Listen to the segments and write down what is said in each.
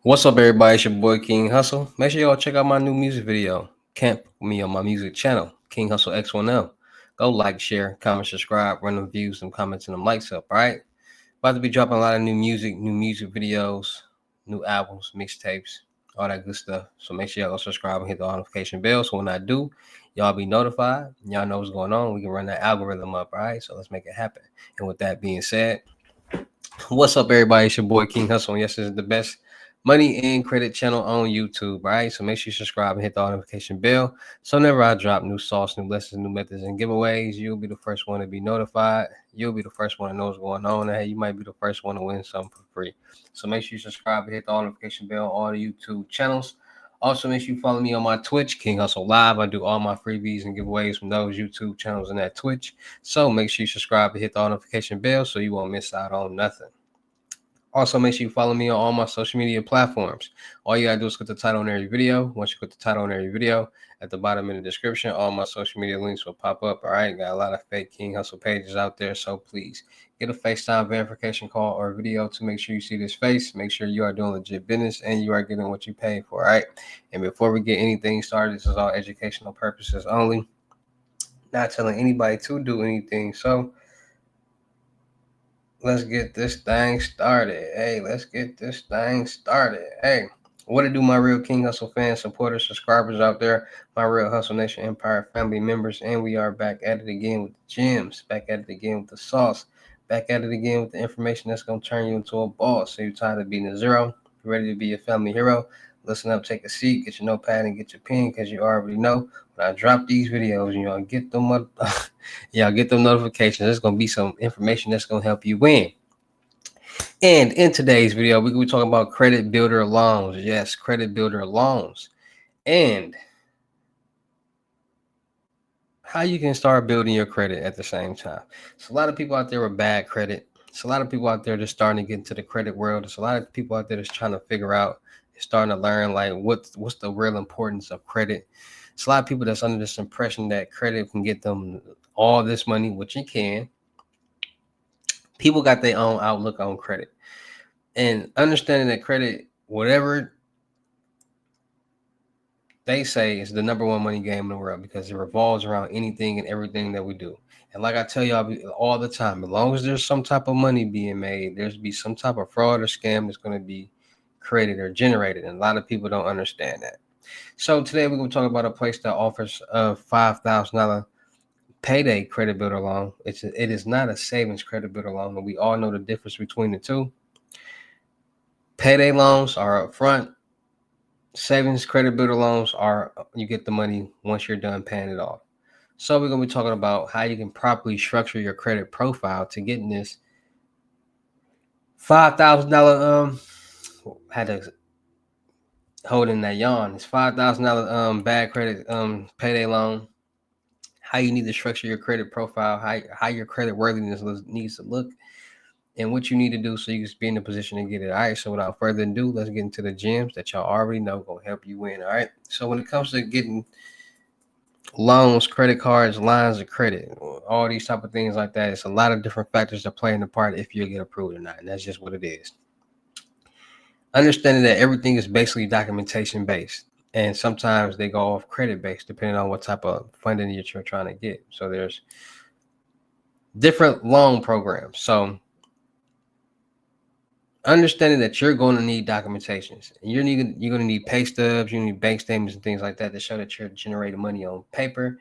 What's up, everybody? It's your boy King Hussle. Make sure y'all check out my new music video. Camp with me on my music channel, King Hustle X1L. Go like, share, comment, subscribe, run them views, them comments, and them likes up. All right. About to be dropping a lot of new music videos, new albums, mixtapes, all that good stuff. So make sure y'all go subscribe and hit the notification bell. So when I do, y'all be notified. Y'all know what's going on. We can run that algorithm up. All right. So let's make it happen. And with that being said, what's up, everybody? It's your boy King Hustle. And yes, this is the best money and credit channel on YouTube. All right, so make sure you subscribe and hit the notification bell. So whenever I drop new sauce, new lessons, new methods, and giveaways, you'll be the first one to be notified. You'll be the first one to know what's going on. And hey, you might be the first one to win something for free. So make sure you subscribe and hit the notification bell on all the YouTube channels. Also, make sure you follow me on my Twitch, King Hustle Live. I do all my freebies and giveaways from those YouTube channels and that Twitch. So make sure you subscribe and hit the notification bell so you won't miss out on nothing. Also, make sure you follow me on all my social media platforms. All you gotta do is click the title on every video. Once you click the title on every video, at the bottom in the description, all my social media links will pop up. All right, got a lot of fake King Hustle pages out there, so please get a FaceTime verification call or video to make sure you see this face. Make sure you are doing legit business and you are getting what you pay for. All right, and before we get anything started, this is all educational purposes only. Not telling anybody to do anything. So let's get this thing started. Hey, let's get this thing started. Hey, what to do, my real King Hustle fans, supporters, subscribers out there, my real Hustle Nation Empire family members, and we are back at it again with the gems, back at it again with the sauce, back at it again with the information that's going to turn you into a boss. So you're tired of being a zero, ready to be a family hero. Listen up, take a seat, get your notepad and get your pen, because you already know when I drop these videos, y'all get them up. Y'all get them notifications. There's going to be some information that's going to help you win. And in today's video, we're going to be talking about credit builder loans. Yes, credit builder loans. And how you can start building your credit at the same time. So a lot of people out there with bad credit. It's a lot of people out there just starting to get into the credit world. There's a lot of people out there that's trying to figure out, starting to learn like what's the real importance of credit. It's a lot of people that's under this impression that credit can get them all this money, which it can. People got their own outlook on credit. And understanding that credit, whatever they say, is the number one money game in the world, because it revolves around anything and everything that we do. And like I tell y'all all the time, as long as there's some type of money being made, there's be some type of fraud or scam that's going to be created or generated. And a lot of people don't understand that. So today we're going to talk about a place that offers a $5,000 payday credit builder loan. It is not a savings credit builder loan, and we all know the difference between the two. Payday loans are upfront. Savings credit builder loans are you get the money once you're done paying it off. So we're going to be talking about how you can properly structure your credit profile to get in this $5,000 had to hold in that yawn. It's $5,000 bad credit payday loan. How you need to structure your credit profile, how your credit worthiness needs to look, and what you need to do so you can be in a position to get it. All right, so without further ado, let's get into the gems that y'all already know going to help you win. All right, so when it comes to getting loans, credit cards, lines of credit, all these type of things like that, it's a lot of different factors that play in the part if you get approved or not, and that's just what it is. Understanding that everything is basically documentation based, and sometimes they go off credit based depending on what type of funding that you're trying to get. So there's different loan programs. So understanding that you're going to need documentations, and you're going to need pay stubs, you need bank statements and things like that to show that you're generating money on paper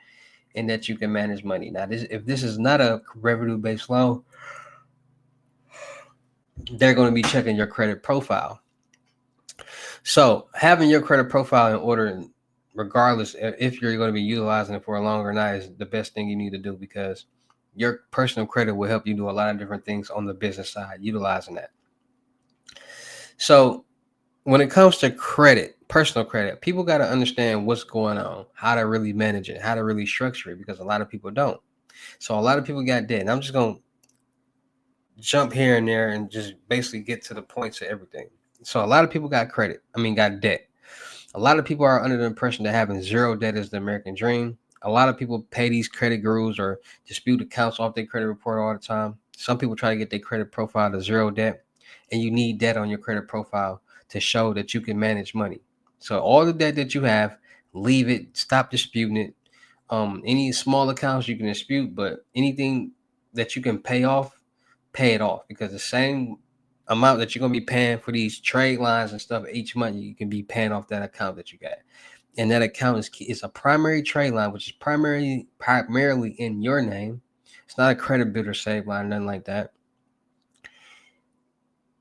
and that you can manage money. Now, if this is not a revenue-based loan, they're going to be checking your credit profile. So having your credit profile in order, regardless if you're going to be utilizing it for a loan or not, is the best thing you need to do, because your personal credit will help you do a lot of different things on the business side, utilizing that. So when it comes to credit, personal credit, people got to understand what's going on, how to really manage it, how to really structure it, because a lot of people don't. So a lot of people got debt. And I'm just going to jump here and there and just basically get to the points of everything. So a lot of people got debt. A lot of people are under the impression that having zero debt is the American dream. A lot of people pay these credit gurus or dispute accounts off their credit report all the time. Some people try to get their credit profile to zero debt, and you need debt on your credit profile to show that you can manage money. So all the debt that you have, leave it, stop disputing it. Any small accounts you can dispute, but anything that you can pay it off, because the same amount that you're gonna be paying for these trade lines and stuff each month, you can be paying off that account that you got. And that account is a primary trade line, which is primarily in your name. It's not a credit builder save line, nothing like that.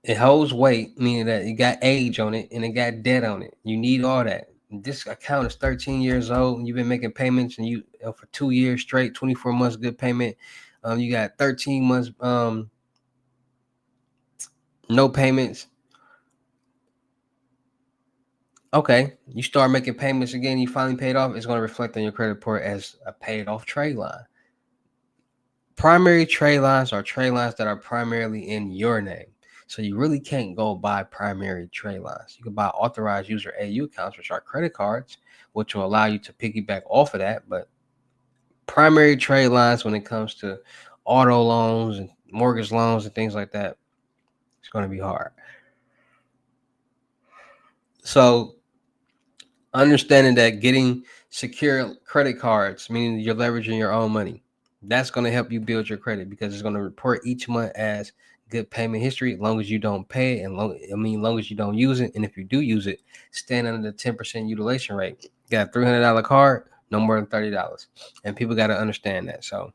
It holds weight, meaning that it got age on it and it got debt on it. You need all that. This account is 13 years old and you've been making payments, and you for 2 years straight, 24 months good payment. You got 13 months no payments. Okay, you start making payments again, you finally paid off, it's going to reflect on your credit report as a paid off trade line. Primary trade lines are trade lines that are primarily in your name. So you really can't go buy primary trade lines. You can buy authorized user AU accounts, which are credit cards, which will allow you to piggyback off of that. But primary trade lines, when it comes to auto loans and mortgage loans and things like that, it's going to be hard. So understanding that getting secure credit cards, meaning you're leveraging your own money, that's going to help you build your credit, because it's going to report each month as good payment history, as long as you don't pay it, and long as you don't use it. And if you do use it, stand under the 10% utilization rate. You got a $300 card, no more than $30. And people got to understand that. So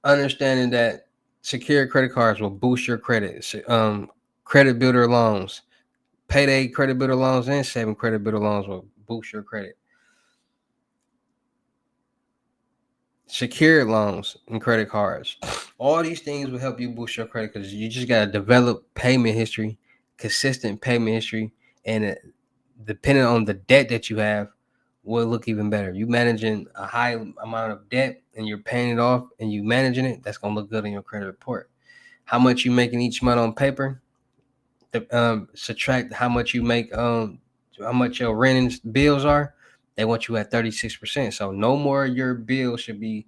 understanding that secure credit cards will boost your credit. Credit builder loans, payday credit builder loans, and saving credit builder loans will boost your credit. Secured loans and credit cards, all these things will help you boost your credit, because you just got to develop payment history, consistent payment history, and depending on the debt that you have, will look even better. You managing a high amount of debt and you're paying it off and you managing it, that's gonna look good in your credit report. How much you making each month on paper, subtract how much you make, how much your rent and bills are. They want you at 36%. So no more of your bill should be,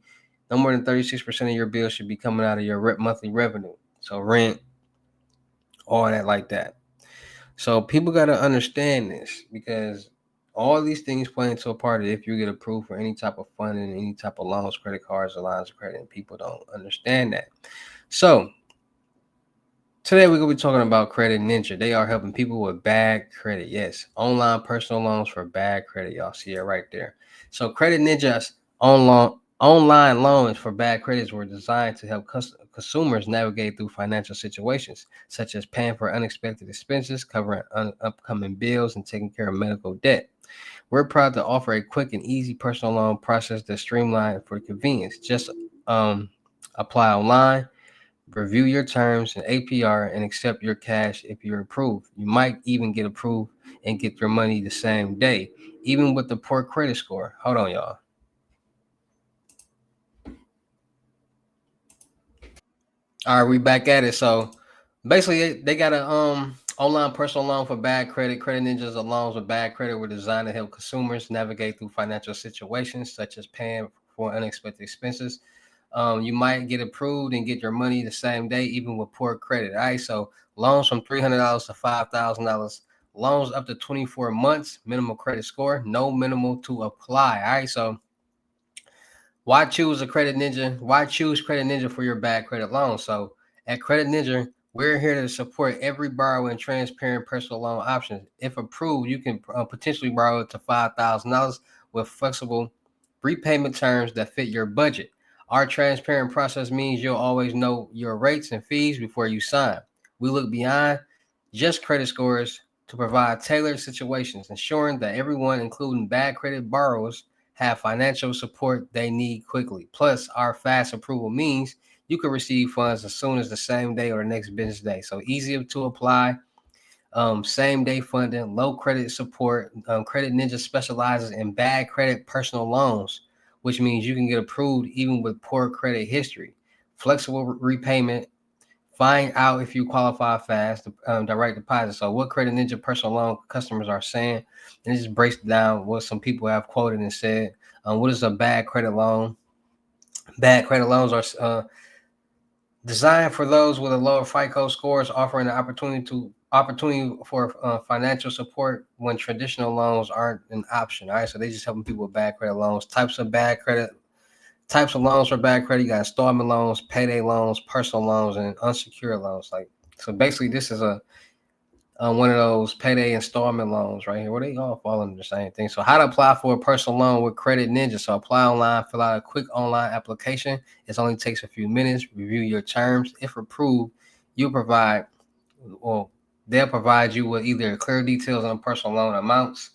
no more than 36% of your bill should be coming out of your monthly revenue. So rent, all that like that. So people got to understand this, because all these things play into a part of if you get approved for any type of funding, any type of loans, credit cards, or lines of credit, and people don't understand that. So today we're going to be talking about Credit Ninja. They are helping people with bad credit. Yes, online personal loans for bad credit. Y'all see it right there. So Credit Ninja's online loans for bad credits were designed to help consumers navigate through financial situations, such as paying for unexpected expenses, covering upcoming bills, and taking care of medical debt. We're proud to offer a quick and easy personal loan process that's streamlined for convenience. Just apply online, review your terms and APR, and accept your cash if you're approved. You might even get approved and get your money the same day, even with the poor credit score. Hold on, y'all. All right, we back at it. So basically, they got a online personal loan for bad credit. Credit Ninjas loans with bad credit were designed to help consumers navigate through financial situations such as paying for unexpected expenses. You might get approved and get your money the same day, even with poor credit. All right, so loans from $300 to $5,000, loans up to 24 months, minimal credit score, no minimal to apply. All right, so why choose a Credit Ninja? Why choose Credit Ninja for your bad credit loan? So at Credit Ninja, we're here to support every borrower in transparent personal loan options. If approved, you can potentially borrow up to $5,000 with flexible repayment terms that fit your budget. Our transparent process means you'll always know your rates and fees before you sign. We look beyond just credit scores to provide tailored situations, ensuring that everyone, including bad credit borrowers, have financial support they need quickly. Plus, our fast approval means you can receive funds as soon as the same day or the next business day. So easy to apply, same day funding, low credit support. Credit Ninja specializes in bad credit personal loans, which means you can get approved even with poor credit history. Flexible repayment. Find out if you qualify fast. Direct deposit. So what Credit Ninja personal loan customers are saying, and it just breaks down what some people have quoted and said. What is a bad credit loan? Bad credit loans are designed for those with a lower FICO scores, offering an opportunity to opportunity for financial support when traditional loans aren't an option. All right, so they just helping people with bad credit loans. Types of loans for bad credit. You got installment loans, payday loans, personal loans, and unsecured loans. Like, so basically, this is a one of those payday installment loans right here, where they all fall under the same thing. So how to apply for a personal loan with Credit Ninja. So apply online, fill out a quick online application. It only takes a few minutes. Review your terms. If approved, you provide, well, they'll provide you with either clear details on personal loan amounts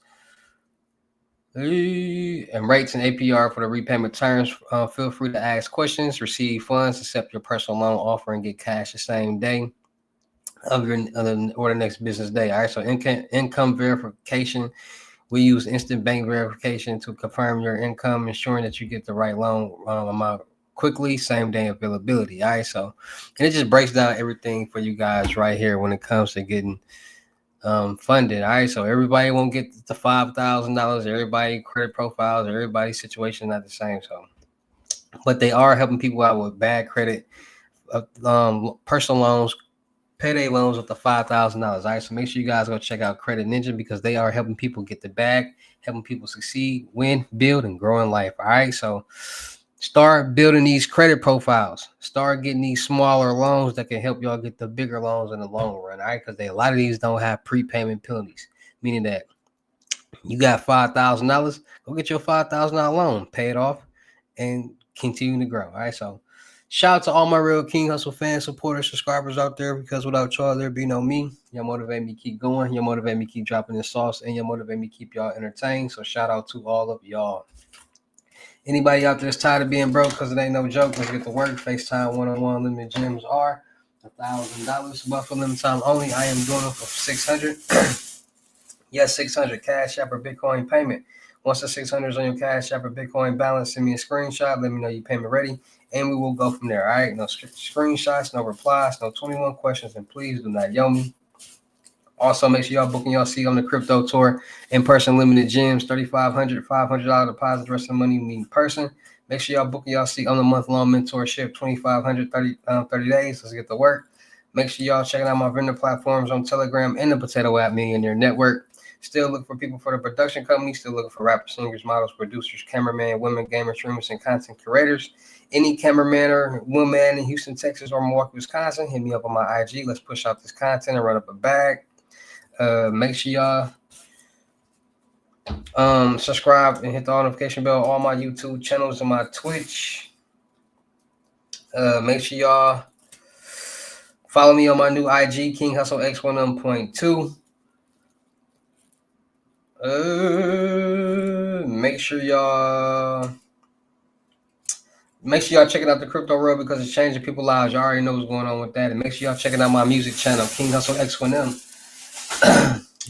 and rates and APR for the repayment terms. Feel free to ask questions, receive funds, accept your personal loan offer, and get cash the same day or the next business day. All right, so income verification. We use instant bank verification to confirm your income, ensuring that you get the right loan amount quickly, same day availability. All right, so and it just breaks down everything for you guys right here when it comes to getting funded. All right, so everybody won't get the $5,000. Everybody credit profiles, everybody's situation not the same. So, but they are helping people out with bad credit, personal loans, payday loans up to $5,000. All right, so make sure you guys go check out Credit Ninja because they are helping people get the bag, helping people succeed, win, build, and grow in life. All right, so start building these credit profiles. Start getting these smaller loans that can help y'all get the bigger loans in the long run. All right, because a lot of these don't have prepayment penalties, meaning that you got $5,000, go get your $5,000 loan, pay it off, and continue to grow. All right, so shout out to all my real King Hustle fans, supporters, subscribers out there, because without y'all, there'd be no me. Y'all motivate me keep going. Y'all motivate me keep dropping this sauce, and y'all motivate me keep y'all entertained. So shout out to all of y'all. Anybody out there that's tired of being broke because it ain't no joke, let's get to work. FaceTime one-on-one limited gems are $1,000, but for limited time only. I am doing it for $600. Yes, 600 Cash App or Bitcoin payment. Once the 600 is on your Cash App or Bitcoin balance, send me a screenshot. Let me know your payment ready, and we will go from there. All right, no screenshots, no replies, no 21 questions, and please do not yell me. Also, make sure y'all booking y'all seat on the crypto tour in person, limited gems, $3,500, $500 deposit, the rest of the money meet in person. Make sure y'all booking y'all seat on the month-long mentorship, $2,500, 30 days. Let's get to work. Make sure y'all checking out my vendor platforms on Telegram and the Potato App Millionaire Network. Still looking for people for the production company. Still looking for rappers, singers, models, producers, cameraman, women, gamers, streamers, and content curators. Any cameraman or woman in Houston, Texas, or Milwaukee, Wisconsin, hit me up on my IG. Let's push out this content and run up a bag. Make sure y'all subscribe and hit the notification bell on all my YouTube channels and my Twitch. Make sure y'all follow me on my new IG, King Hustle X1M.2. Make sure y'all checking out the crypto world because it's changing people's lives. You already know what's going on with that. And make sure y'all checking out my music channel, King Hustle X1M.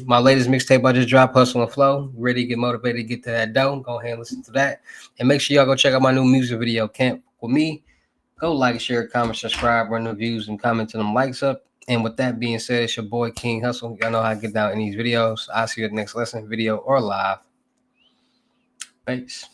My latest mixtape I just dropped, Hustle and Flow. Ready to get motivated to get to that dough. Go ahead and listen to that. And make sure y'all go check out my new music video, Camp With Me. Go like, share, comment, subscribe, run the views, and comment to them likes up. And with that being said, it's your boy King Hustle. Y'all know how to get down in these videos. I'll see you at the next lesson, video, or live. Thanks.